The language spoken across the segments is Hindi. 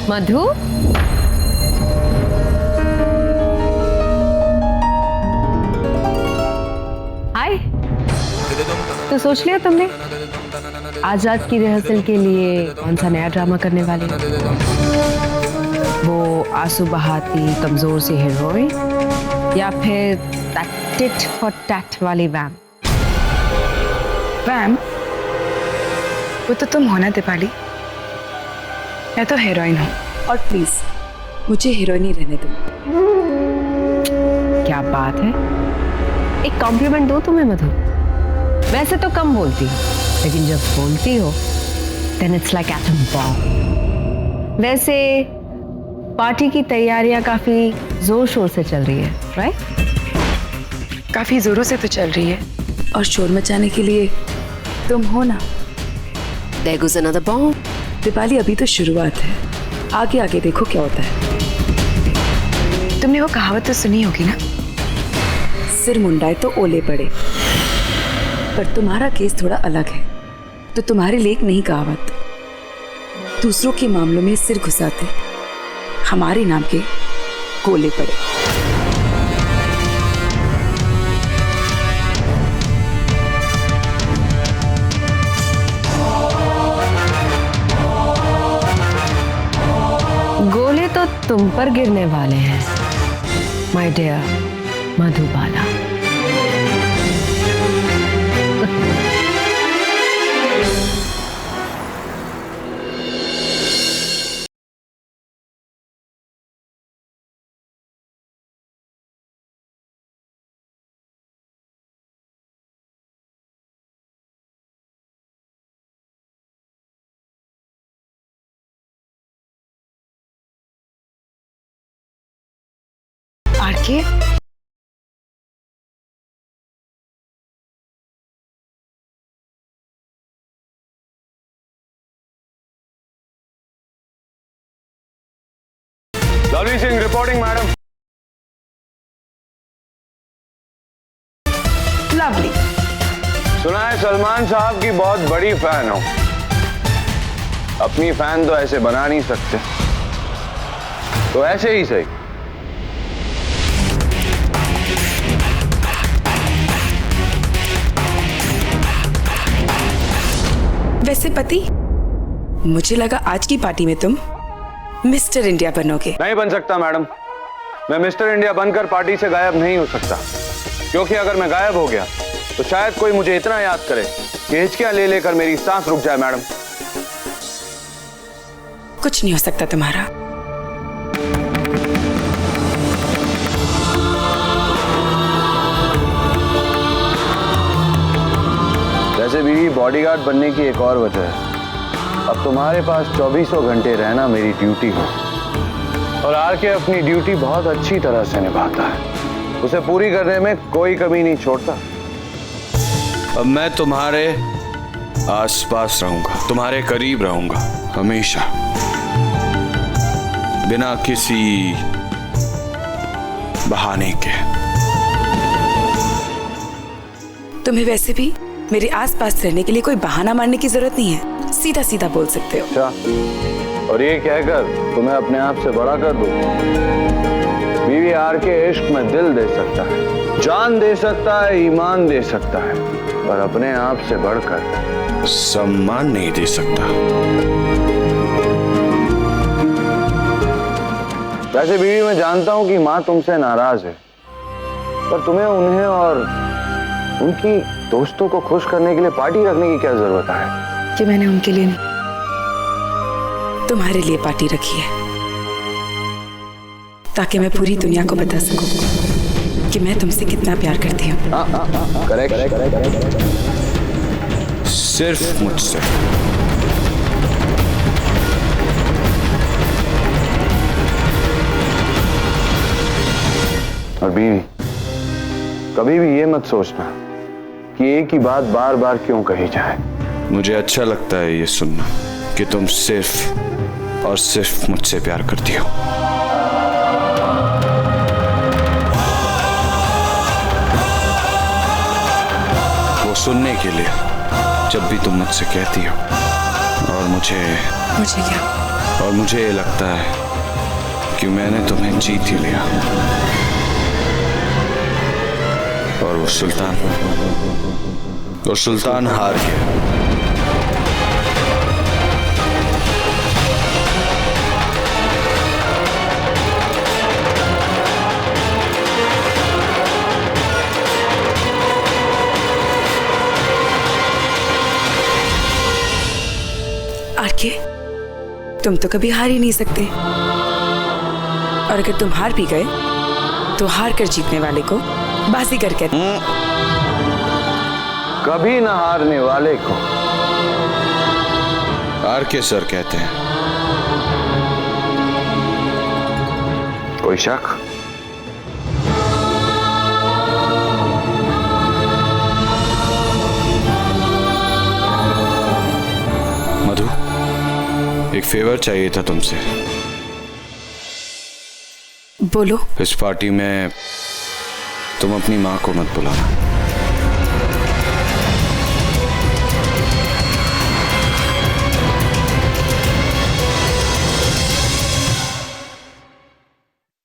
मधु, हाय। तो सोच लिया तुमने आजाद की रिहर्सल के लिए कौन सा नया ड्रामा करने वाले हो? वो आंसू बहाती कमजोर सी हीरोइन या फिर टिट फॉर टैट वाली वैम? वैम? वो तो तुम हो ना दीपाली, मैं तो हीरोइन हूँ। और प्लीज मुझे हीरोइन ही रहने दो। क्या बात है, एक कॉम्प्लीमेंट दो तुम्हें मधु। वैसे तो कम बोलती हो, लेकिन जब बोलती हो then it's like atom bomb. वैसे पार्टी की तैयारियां काफी जोर शोर से चल रही है, राइट? काफी जोरों से तो चल रही है, और शोर मचाने के लिए तुम हो ना। There goes another bomb. Deepali अभी तो शुरुआत है, आगे आगे देखो क्या होता है। तुमने वो कहावत तो सुनी होगी ना, सिर मुंडाए तो ओले पड़े। पर तुम्हारा केस थोड़ा अलग है, तो तुम्हारे लिए एक नई कहावत। दूसरों के मामलों में सिर घुसाते, हमारे नाम के गोले पड़े। गोले तो तुम पर गिरने वाले हैं my dear Madhubala. RK, lovely Singh reporting madam. Lovely. सुना है सलमान साहब की बहुत बड़ी फैन हो। अपनी फैन तो ऐसे बना नहीं सकते, तो ऐसे ही सही। वैसे पति, मुझे लगा आज की पार्टी में तुम मिस्टर इंडिया बनोगे। नहीं बन सकता मैडम, मैं मिस्टर इंडिया बनकर पार्टी से गायब नहीं हो सकता, क्योंकि अगर मैं गायब हो गया तो शायद कोई मुझे इतना याद करे कि हिचकियां ले लेकर मेरी सांस रुक जाए। मैडम, कुछ नहीं हो सकता तुम्हारा। वैसे भी बॉडीगार्ड बनने की एक और वजह है, अब तुम्हारे पास 24 घंटे रहना मेरी ड्यूटी है, और आरके अपनी ड्यूटी बहुत अच्छी तरह से निभाता है, उसे पूरी करने में कोई कमी नहीं छोड़ता। अब मैं तुम्हारे आसपास रहूंगा, तुम्हारे करीब रहूंगा हमेशा, बिना किसी बहाने के। तुम्हें वैसे भी मेरे आसपास रहने के लिए कोई बहाना मारने की जरूरत नहीं है, सीधा सीधा बोल सकते हो। अच्छा, और ये कहकर तुम्हें अपने आप से बड़ा कर दूं? बीवी आरके इश्क में दिल दे सकता है, जान दे सकता है, ईमान दे सकता है, पर अपने आप से बढ़कर सम्मान नहीं दे सकता। वैसे बीवी, मैं जानता हूं कि माँ तुमसे नाराज है, पर तुम्हें उन्हें और उनकी दोस्तों को खुश करने के लिए पार्टी रखने की क्या जरूरत है? कि मैंने उनके लिए नहीं, तुम्हारे लिए पार्टी रखी है, ताकि मैं पूरी दुनिया को बता सकूं कि मैं तुमसे कितना प्यार करती हूँ। करेक्ट। सिर्फ मुझसे। और बीवी, कभी भी ये मत सोचना कि एक ही बात बार बार क्यों कही जाए। मुझे अच्छा लगता है ये सुनना कि तुम सिर्फ और सिर्फ मुझसे प्यार करती हो। वो सुनने के लिए जब भी तुम मुझसे कहती हो, और मुझे क्या? और मुझे ये लगता है कि मैंने तुम्हें जीत ही लिया। और वो सुल्तान हार गया। आरके, तुम तो कभी हार ही नहीं सकते। और अगर तुम हार भी गए तो हार कर जीतने वाले को बाजीगर कहते हैं। कभी न हारने वाले को आरके सर कहते हैं। कोई शक? मधु, एक फेवर चाहिए था तुमसे। बोलो। इस पार्टी में तुम अपनी माँ को मत बुलाना।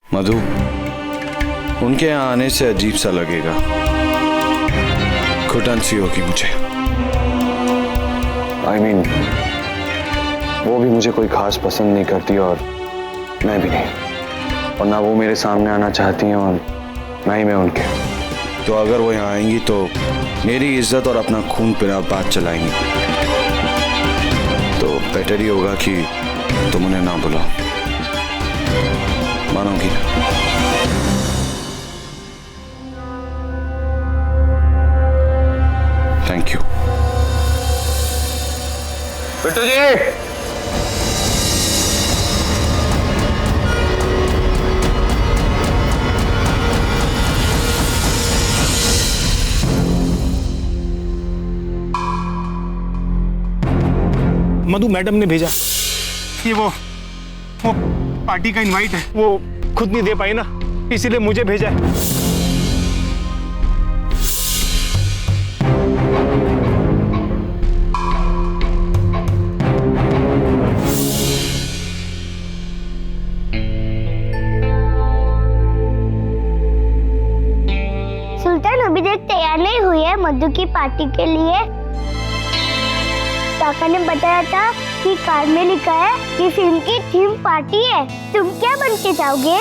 मधु, उनके यहाँ आने से अजीब सा लगेगा। घुटन सी होगी मुझे। I mean, वो भी मुझे कोई खास पसंद नहीं करती और मैं भी नहीं। और ना वो मेरे सामने आना चाहती हैं और ना ही मैं उनके। तो अगर वो यहाँ आएंगी तो मेरी इज्जत और अपना खून पीना बात चलाएंगी। तो बेटर ही होगा कि तुम उन्हें ना बुलाओ। मानोगी ना? Thank you. Bittu ji, Madhu madam ने भेजा। ये वो पार्टी का इनवाइट है, वो खुद नहीं दे पाई ना, इसीलिए मुझे भेजा है। सुल्तान अभी तक तैयार नहीं हुई है मधु की पार्टी के लिए। काका ने बताया था कि कार्ड में लिखा है कि फिल्म की थीम पार्टी है। तुम क्या बन के जाओगे?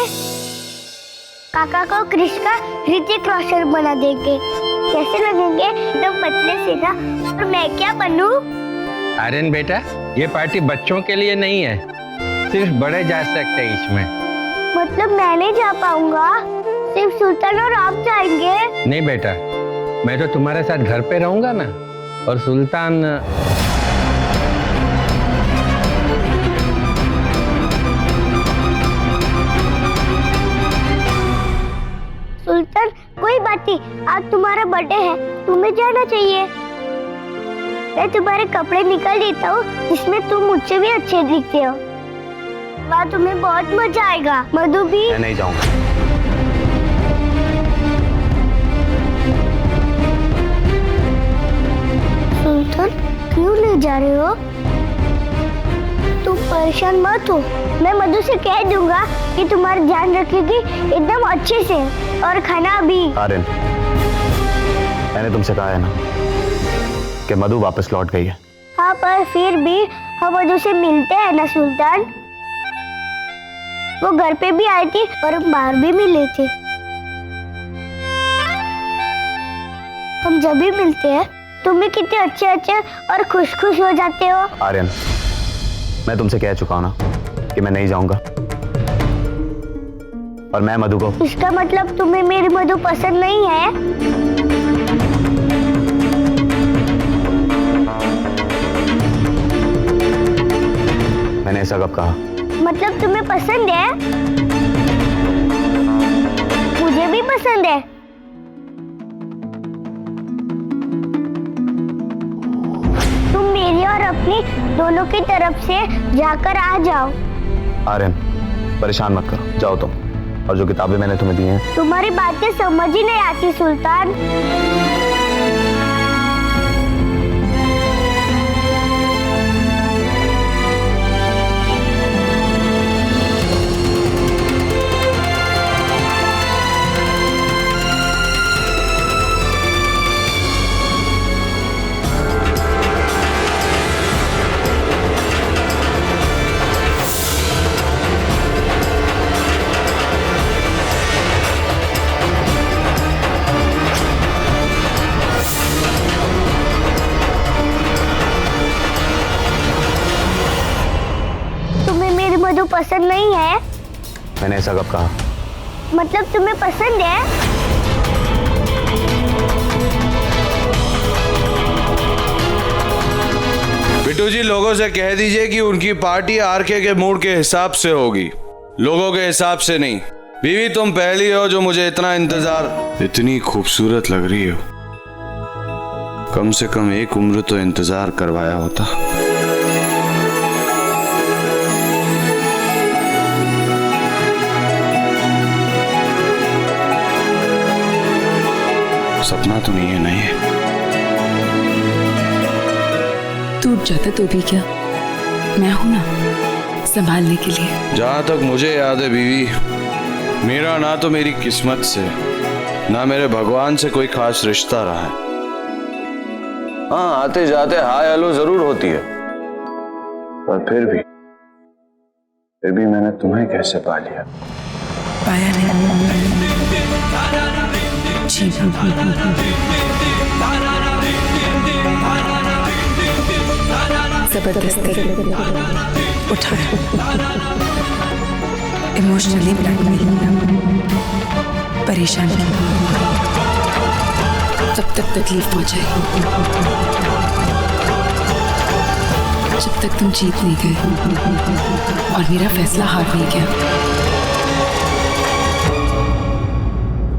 काका को क्रिश का ऋतिक रोशन बना देंगे। कैसे लगेंगे? एकदम पतले से ना। और मैं क्या बनूं? आर्यन बेटा, ये पार्टी बच्चों के लिए नहीं है, सिर्फ बड़े जा सकते हैं इसमें। मतलब मैं नहीं जा पाऊंगा? सिर्फ सुल्तान और आप जाएंगे? नहीं बेटा, मैं तो तुम्हारे साथ घर पे रहूंगा ना। और सुल्तान सुल्तान कोई बात नहीं, आज तुम्हारा बर्थडे है, तुम्हें जाना चाहिए। मैं तुम्हारे कपड़े निकाल देता हूँ जिसमें तुम मुझसे भी अच्छे दिखते हो। वहाँ तुम्हें बहुत मजा आएगा। मधु भी। मैं नहीं जाऊंगा। सुल्तान क्यों नहीं जा रहे हो? तुम परेशान मत हो, मैं मधु से कह दूंगा कि तुम्हारा ध्यान रखेगी एकदम अच्छे से। और खाना भी। आर्यन, मैंने तुमसे कहा है ना कि मधु वापस लौट गई है। हाँ, पर फिर भी हम मधु से मिलते हैं ना सुल्तान। वो घर पे भी आई थी और हम बाहर भी मिले थे। हम जब भी मिलते हैं तुम भी कितने अच्छे अच्छे और खुश खुश हो जाते हो। आर्यन, मैं तुमसे कह चुका हूं ना कि मैं नहीं जाऊंगा। और मैं मधु को। इसका मतलब तुम्हें मेरी मधु पसंद नहीं है? मैंने ऐसा कब कहा? मतलब तुम्हें पसंद है? मुझे भी पसंद है। तुम मेरी और अपनी दोनों की तरफ से जाकर आ जाओ। आर्यन, परेशान मत करो, जाओ तुम। और जो किताबें मैंने तुम्हें दी हैं। तुम्हारी बातें समझ ही नहीं आती सुल्तान। पसंद नहीं है? मैंने ऐसा कब कहा? मतलब तुम्हें पसंद है? बिट्टू जी, लोगों से कह दीजिए कि उनकी पार्टी आरके के मूड के हिसाब से होगी, लोगों के हिसाब से नहीं। बीवी, तुम पहली हो जो मुझे इतना इंतजार। इतनी खूबसूरत लग रही हो, कम से कम एक उम्र तो इंतजार करवाया होता। सपना तो नहीं है ना ये? टूट जाता तो भी क्या, मैं हूं ना संभालने के लिए। जहां तक मुझे याद है बीवी, मेरा ना तो मेरी किस्मत से, ना मेरे भगवान से कोई खास रिश्ता रहा है। हाँ, आते जाते हाय हेलो जरूर होती है, पर फिर भी मैंने तुम्हें कैसे पा लिया? पाया नहीं जी। जबरदस्ती उठाया, इमोशनली ब्लैकमेल, परेशान किया, तब तक तकलीफ पहुंचाई जब तक तुम जीत नहीं गए और मेरा फैसला हार नहीं गया।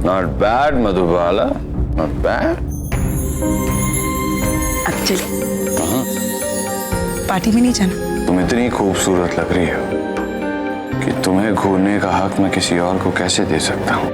Not bad, Madhubala, not bad. अब चलिए, पार्टी में नहीं जाना? तुम इतनी खूबसूरत लग रही हो कि तुम्हें घूरने का हक मैं किसी और को कैसे दे सकता हूँ?